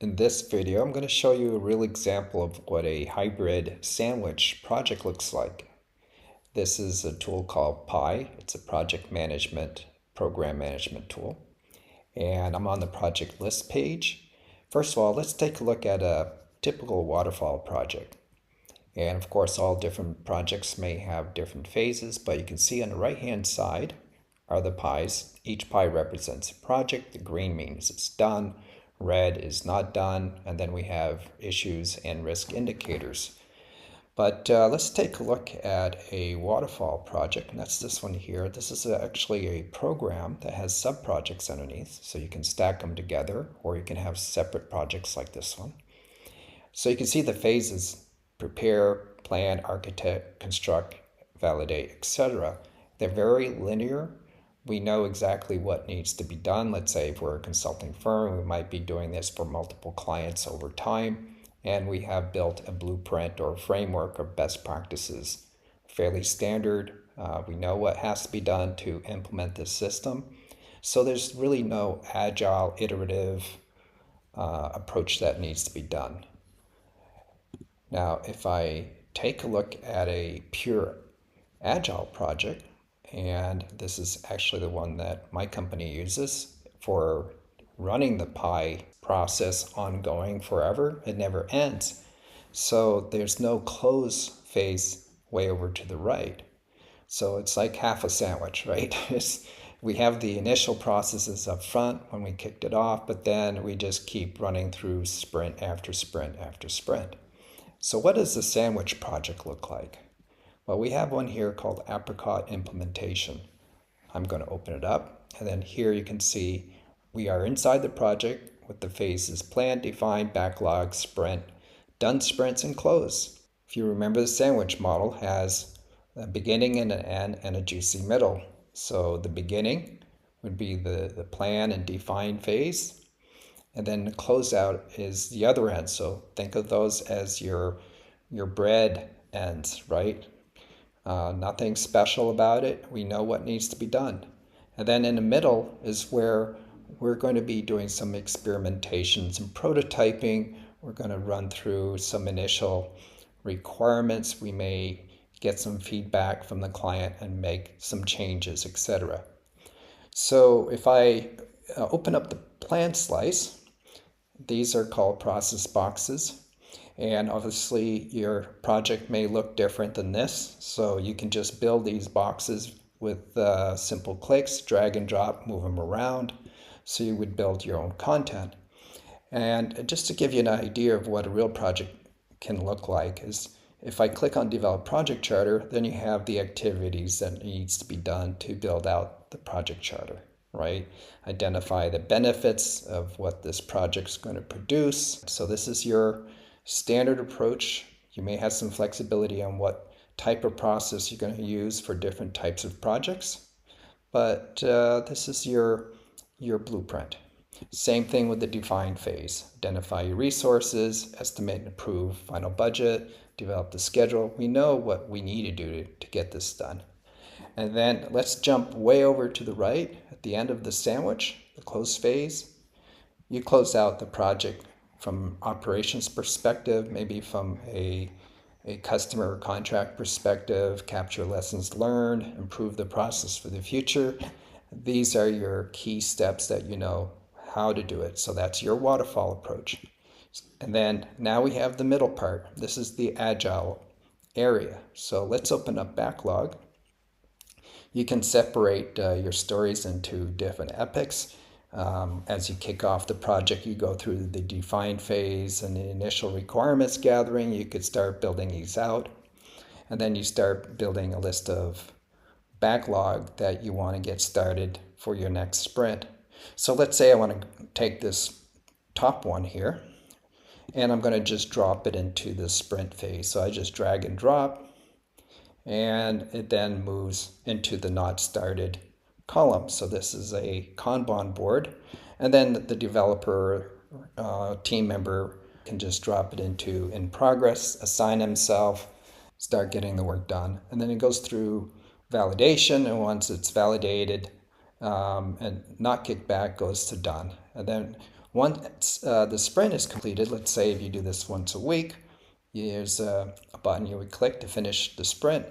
In this video, I'm going to show you a real example of what a hybrid sandwich project looks like. This is a tool called Pi. It's a project management, program management tool. And I'm on the project list page. First of all, let's take a look at a typical waterfall project. And of course, all different projects may have different phases, but you can see on the right-hand side are the pies. Each pie represents a project. The green means it's done, red is not done, and then we have issues and risk indicators. But let's take a look at a waterfall project, and that's this one here. This is actually a program that has sub-projects underneath, so you can stack them together, or you can have separate projects like this one. So you can see the phases: prepare, plan, architect, construct, validate, etc. They're very linear. We know exactly what needs to be done. Let's say if we're a consulting firm, we might be doing this for multiple clients over time, and we have built a blueprint or framework of best practices. Fairly standard. We know what has to be done to implement this system. So there's really no agile, iterative approach that needs to be done. Now, if I take a look at a pure agile project, and this is actually the one that my company uses for running the Pi process ongoing forever. It never ends. So there's no close phase way over to the right. So it's like half a sandwich, right? We have the initial processes up front when we kicked it off, but then we just keep running through sprint after sprint after sprint. So what does the sandwich project look like? Well, we have one here called Apricot Implementation. I'm going to open it up, and then here you can see we are inside the project with the phases plan, define, backlog, sprint, done sprints, and close. If you remember, the sandwich model has a beginning and an end and a juicy middle. So the beginning would be the plan and define phase, and then the closeout is the other end. So think of those as your bread ends, right? Nothing special about it. We know what needs to be done. And then in the middle is where we're going to be doing some experimentation, some prototyping. We're going to run through some initial requirements. We may get some feedback from the client and make some changes, etc. So if I open up the plan slice, these are called process boxes. And obviously your project may look different than this, so you can just build these boxes with simple clicks, drag and drop, move them around. So you would build your own content. And just to give you an idea of what a real project can look like is if I click on Develop Project Charter, then you have the activities that needs to be done to build out the project charter, right? Identify the benefits of what this project's going to produce. So this is your standard approach. You may have some flexibility on what type of process you're going to use for different types of projects, but this is your blueprint. Same thing with the define phase. Identify your resources, estimate and approve final budget, develop the schedule. We know what we need to do to get this done. And then let's jump way over to the right at the end of the sandwich, the close phase. You close out the project from operations perspective, maybe from a customer contract perspective, capture lessons learned, improve the process for the future. These are your key steps that you know how to do it. So that's your waterfall approach. And then now we have the middle part. This is the agile area. So let's open up backlog. You can separate your stories into different epics. As you kick off the project, you go through the define phase and the initial requirements gathering. You could start building these out. And then you start building a list of backlog that you want to get started for your next sprint. So let's say I want to take this top one here, and I'm going to just drop it into the sprint phase. So I just drag and drop, and it then moves into the not started column. So this is a Kanban board, and then the developer team member can just drop it into in progress, assign himself, start getting the work done. And then it goes through validation, and once it's validated and not kicked back, goes to done. And then Once the sprint is completed, let's say if you do this once a week, there's a button you would click to finish the sprint.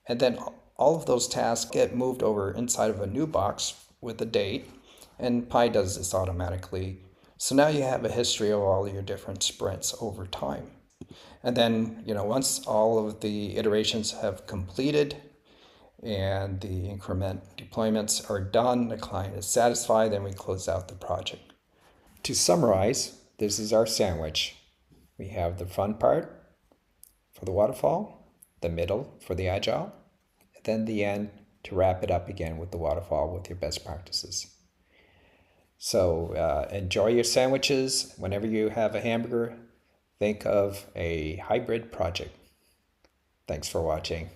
And then all of those tasks get moved over inside of a new box with a date, and Pi does this automatically. So now you have a history of all your different sprints over time. And then, once all of the iterations have completed and the increment deployments are done, the client is satisfied, then we close out the project. To summarize, this is our sandwich. We have the front part for the waterfall, the middle for the agile, and then the end to wrap it up again with the waterfall with your best practices. So enjoy your sandwiches. Whenever you have a hamburger, think of a hybrid project. Thanks for watching.